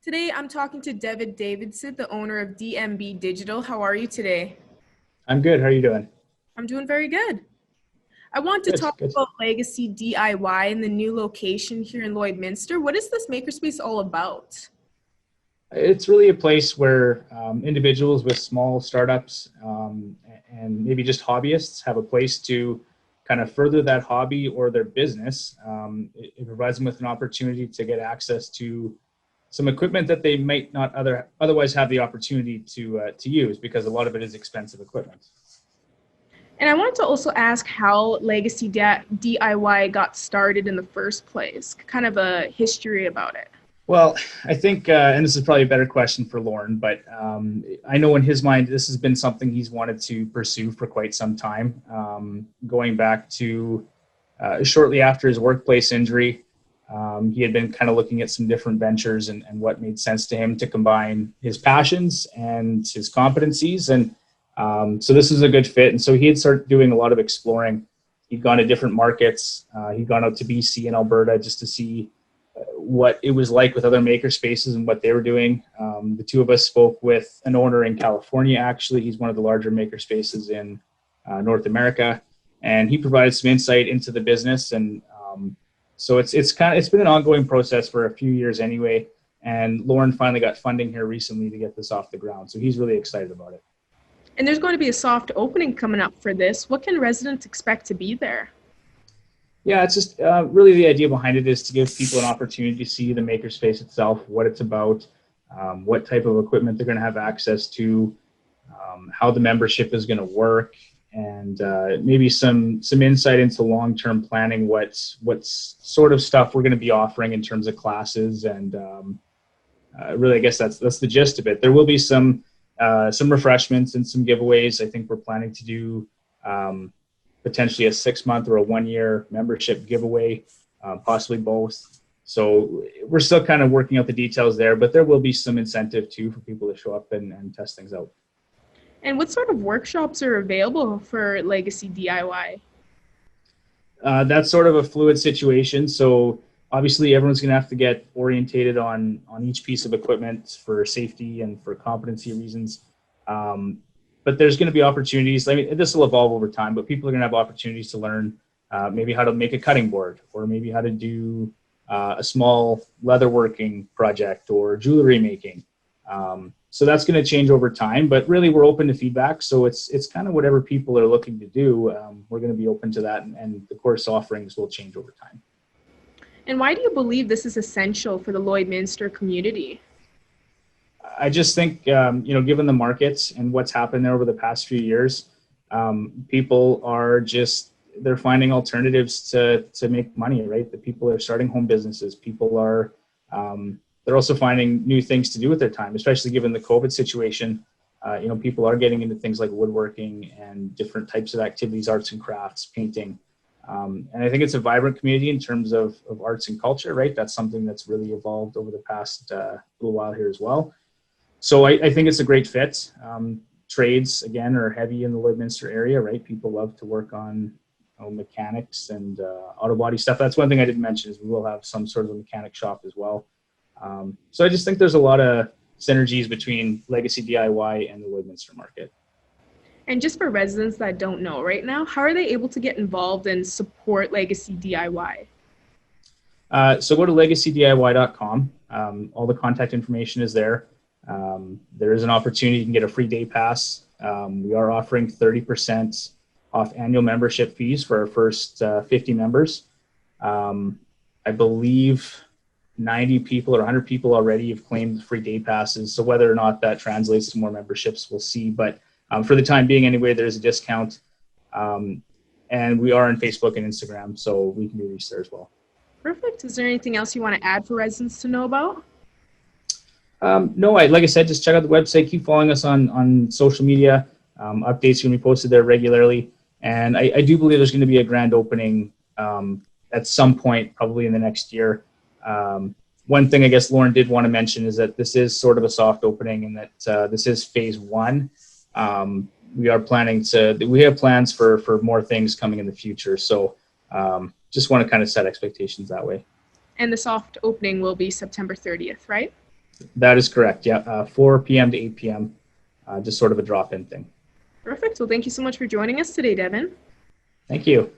Today, I'm talking to David Davidson, the owner of DMB Digital. How are you today? I'm good. How are you doing? I'm doing very good. I want to Good, talk good. about Legacy DIY and the new location here in Lloydminster. What is this makerspace all about? It's really a place where individuals with small startups and maybe just hobbyists have a place to kind of further that hobby or their business. It provides them with an opportunity to get access to some equipment that they might not otherwise have the opportunity to use because a lot of it is expensive equipment. And I wanted to also ask how Legacy DIY got started in the first place, kind of a history about it. Well, I think, and this is probably a better question for Lauren, but I know in his mind, this has been something he's wanted to pursue for quite some time, going back to shortly after his workplace injury. He had been kind of looking at some different ventures and what made sense to him to combine his passions and his competencies. And so this is a good fit. And so he had started doing a lot of exploring. He'd gone to different markets. He'd gone out to BC and Alberta just to see what it was like with other maker spaces and what they were doing. The two of us spoke with an owner in California. Actually, he's one of the larger maker spaces in North America, and he provided some insight into the business. And so it's been an ongoing process for a few years anyway. And Lauren finally got funding here recently to get this off the ground, so he's really excited about it. And there's going to be a soft opening coming up for this. What can residents expect to be there? Yeah, it's just really the idea behind it is to give people an opportunity to see the makerspace itself, what it's about, what type of equipment they're going to have access to, how the membership is going to work, and maybe some insight into long-term planning. What's sort of stuff we're going to be offering in terms of classes, and really, I guess that's the gist of it. There will be some refreshments and some giveaways. I think we're planning to do potentially a 6-month or a 1-year membership giveaway, possibly both. So we're still kind of working out the details there, but there will be some incentive too for people to show up and test things out. And what sort of workshops are available for Legacy DIY? That's sort of a fluid situation. So obviously everyone's going to have to get orientated on each piece of equipment for safety and for competency reasons. But there's going to be opportunities. I mean, this will evolve over time, but people are going to have opportunities to learn maybe how to make a cutting board, or maybe how to do a small leatherworking project or jewelry making. So that's going to change over time, but really we're open to feedback. So it's kind of whatever people are looking to do. We're going to be open to that, and the course offerings will change over time. And why do you believe this is essential for the Lloydminster community? I just think, given the markets and what's happened there over the past few years, people are they're finding alternatives to make money, right? The people are starting home businesses. People are, they're also finding new things to do with their time, especially given the COVID situation. People are getting into things like woodworking and different types of activities, arts and crafts, painting. And I think it's a vibrant community in terms of arts and culture, right? That's something that's really evolved over the past little while here as well. So I think it's a great fit. Trades, again, are heavy in the Lloydminster area, right? People love to work on mechanics and auto body stuff. That's one thing I didn't mention is we will have some sort of a mechanic shop as well. So I just think there's a lot of synergies between Legacy DIY and the Lloydminster market. And just for residents that don't know right now, how are they able to get involved and support Legacy DIY? So go to legacydiy.com. All the contact information is there. There is an opportunity. You can get a free day pass. We are offering 30% off annual membership fees for our first 50 members. I believe 90 people or 100 people already have claimed free day passes. So whether or not that translates to more memberships, we'll see. But for the time being anyway, there's a discount. And we are on Facebook and Instagram, so we can be reached there as well. Perfect. Is there anything else you want to add for residents to know about? No, like I said, just check out the website. Keep following us on social media. Updates are going to be posted there regularly. And I do believe there's going to be a grand opening at some point, probably in the next year. One thing I guess Lauren did want to mention is that this is sort of a soft opening, and that this is phase 1. We have plans for more things coming in the future. So just want to kind of set expectations that way. And the soft opening will be September 30th, right? That is correct. Yeah, 4 p.m. to 8 p.m. Just sort of a drop-in thing. Perfect. Well, thank you so much for joining us today, Devin. Thank you.